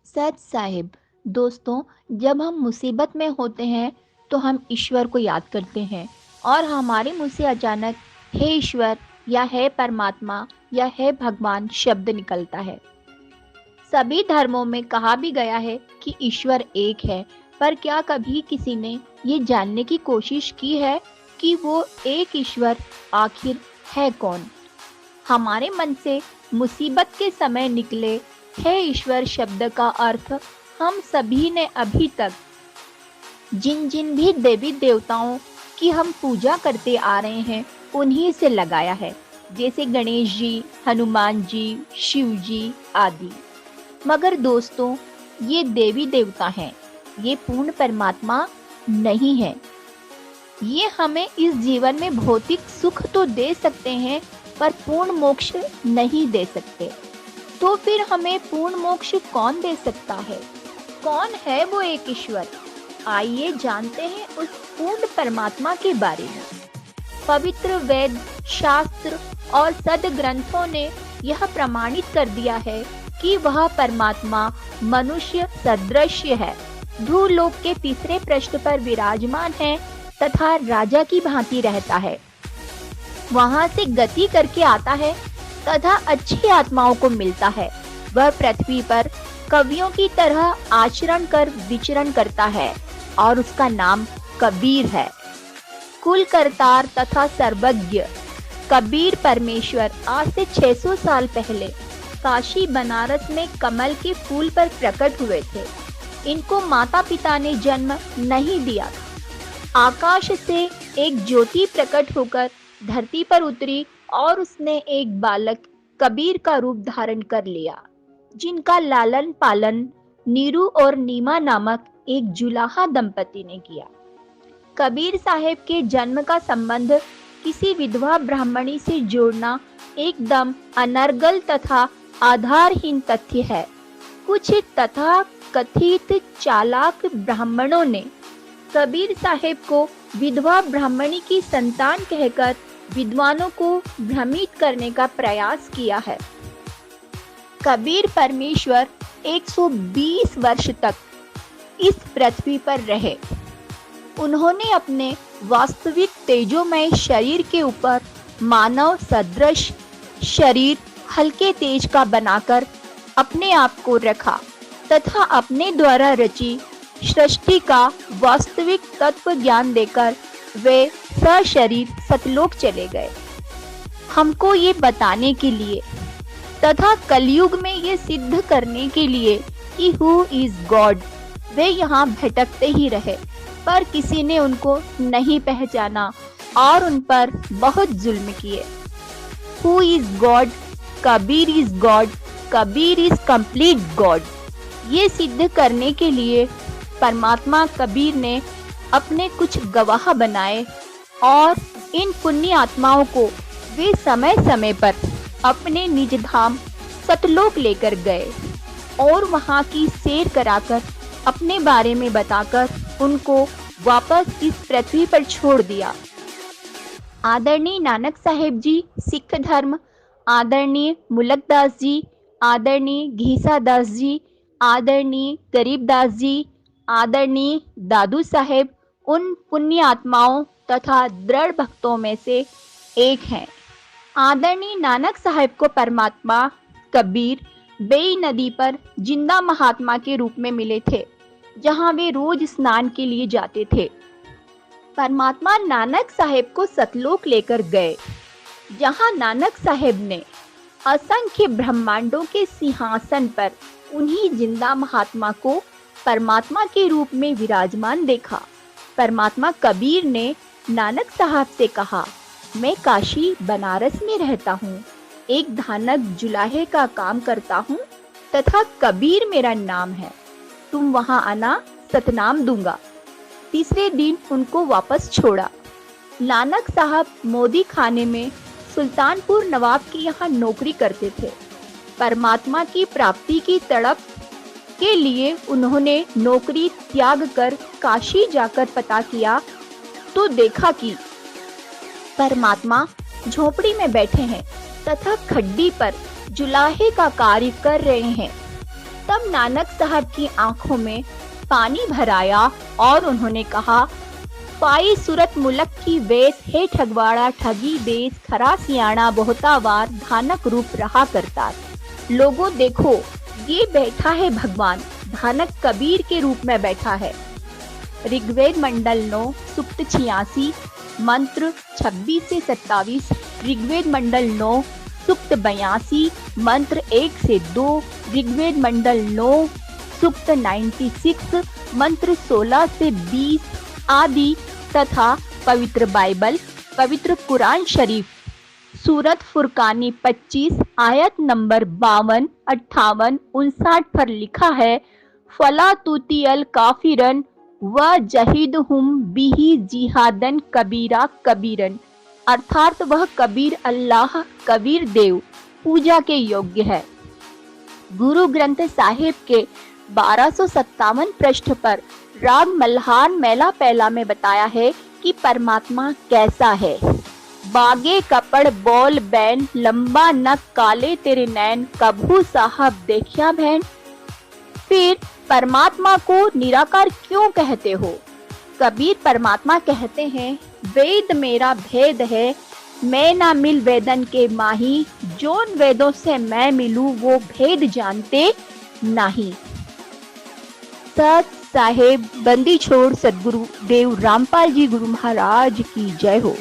सच साहिब। दोस्तों, जब हम मुसीबत में होते हैं तो हम ईश्वर को याद करते हैं और हमारे मुंह से अचानक हे ईश्वर या हे परमात्मा या हे भगवान शब्द निकलता है। सभी धर्मों में कहा भी गया है कि ईश्वर एक है, पर क्या कभी किसी ने ये जानने की कोशिश की है कि वो एक ईश्वर आखिर है कौन? हमारे मन से मुसीबत के समय निकले हे ईश्वर शब्द का अर्थ हम सभी ने अभी तक जिन जिन भी देवी देवताओं की हम पूजा करते आ रहे हैं उन्हीं से लगाया है, जैसे गणेश जी, हनुमान जी, शिव जी आदि। मगर दोस्तों, ये देवी देवता हैं, ये पूर्ण परमात्मा नहीं है। ये हमें इस जीवन में भौतिक सुख तो दे सकते हैं, पर पूर्ण मोक्ष नहीं दे सकते। तो फिर हमें पूर्ण मोक्ष कौन दे सकता है? कौन है वो एक ईश्वर? आइए जानते हैं उस पूर्ण परमात्मा के बारे में। पवित्र वेद, शास्त्र और सद्ग्रंथों ने यह प्रमाणित कर दिया है कि वह परमात्मा मनुष्य सदृश है, भूलोक के तीसरे पृष्ठ पर विराजमान है तथा राजा की भांति रहता है। वहां से गति करके आता है तथा अच्छी आत्माओं को मिलता है। वह पृथ्वी पर कवियों की तरह आचरण कर विचरण करता है और उसका नाम कबीर है। कुल करतार तथा सर्वज्ञ कबीर परमेश्वर आज से 600 साल पहले काशी बनारस में कमल के फूल पर प्रकट हुए थे। इनको माता पिता ने जन्म नहीं दिया था। आकाश से एक ज्योति प्रकट होकर धरती पर उतरी और उसने एक बालक कबीर का रूप धारण कर लिया, जिनका लालन पालन नीरू और नीमा नामक एक जुलाहा दंपति ने किया। कबीर साहब के जन्म का संबंध किसी विधवा ब्राह्मणी से जोड़ना एकदम अनर्गल तथा आधारहीन तथ्य है। कुछ तथा कथित चालाक ब्राह्मणों ने कबीर साहब को विधवा ब्राह्मणी की संतान कहकर विद्वानों को भ्रमित करने का प्रयास किया है। कबीर परमेश्वर 120 वर्ष तक इस पृथ्वी पर रहे। उन्होंने अपने वास्तविक तेजोमय शरीर के ऊपर मानव सदृश शरीर हल्के तेज का बनाकर अपने आप को रखा तथा अपने द्वारा रची सृष्टि का वास्तविक तत्व ज्ञान देकर वे सशरीर सतलोक चले गए। हमको ये बताने के लिए तथा कलयुग में ये सिद्ध करने के लिए कि हु इज गॉड वे यहाँ भटकते ही रहे, पर किसी ने उनको नहीं पहचाना और उन पर बहुत जुल्म किए। Who is God? Kabir is God. Kabir is complete God. ये सिद्ध करने के लिए परमात्मा कबीर ने अपने कुछ गवाह बनाए और इन पुण्य आत्माओं को वे समय समय पर अपने निज धाम सतलोक लेकर गए और वहां की सैर कराकर अपने बारे में बताकर उनको वापस इस पृथ्वी पर छोड़ दिया। आदरणीय नानक साहेब जी सिख धर्म, आदरणीय मुलकदास जी, आदरणीय घीसा दास जी, आदरणीय गरीबदास जी, आदरणीय दादू साहेब उन पुण्य आत्माओं तथा दृढ़ भक्तों में से एक हैं। आदरणीय नानक साहेब को परमात्मा कबीर बेई नदी पर जिंदा महात्मा के रूप में मिले थे, जहां वे रोज स्नान के लिए जाते थे। परमात्मा नानक साहेब को सतलोक लेकर गए, जहां नानक साहेब ने असंख्य ब्रह्मांडों के सिंहासन पर उन्हीं जिंदा महात्मा को परमात्मा के रूप में विराजमान देखा। परमात्मा कबीर ने नानक साहब से कहा, मैं काशी बनारस में रहता हूँ, एक धानक जुलाहे का काम करता हूँ तथा कबीर मेरा नाम है। तुम वहां आना, सतनाम दूंगा। तीसरे दिन उनको वापस छोड़ा। नानक साहब मोदी खाने में सुल्तानपुर नवाब के यहाँ नौकरी करते थे। परमात्मा की प्राप्ति की तड़प के लिए उन्होंने नौकरी त्याग कर काशी जाकर पता किया तो देखा कि परमात्मा झोपड़ी में बैठे हैं तथा खड्डी पर जुलाहे का कार्य कर रहे हैं। तब नानक साहब की आंखों में पानी भर आया और उन्होंने कहा, पाई सूरत मुलक की वेश है ठगवाड़ा ठगी देश खरा सियाणा बहुतावार धानक रूप रहा करता। लोगों देखो, ये बैठा है भगवान, धानक कबीर के रूप में बैठा है। ऋग्वेद मंडल 9 सूक्त 86 मंत्र 26 से 27, ऋग्वेद मंडल 9 सूक्त 82 मंत्र 1 से 2, ऋग्वेद मंडल 9 सूक्त 96 मंत्र 16 से 20 आदि तथा पवित्र बाइबल, पवित्र कुरान शरीफ, सूरत फुरकानी 25 आयत नंबर 52, 58, 59 पर लिखा है, फला तुतियल काफिरन व जहिदहुम बिही जिहादन कबीरा कबीरन, अर्थात वह कबीर अल्लाह कबीर देव पूजा के योग्य है। गुरु ग्रंथ साहिब के 1257 पृष्ठ पर राग मल्हार मेला पहला में बताया है कि परमात्मा कैसा है। बागे कपड़ बोल बैन लंबा नक काले तेरे नैन कभू साहब देखिया बहन। फिर परमात्मा को निराकार क्यों कहते हो? कबीर परमात्मा कहते हैं, वेद मेरा भेद है, मैं ना मिल वेदन के माही, जोन वेदों से मैं मिलूं वो भेद जानते नहीं। सत साहेब बंदी छोड़ सदगुरु देव रामपाल जी गुरु महाराज की जय हो।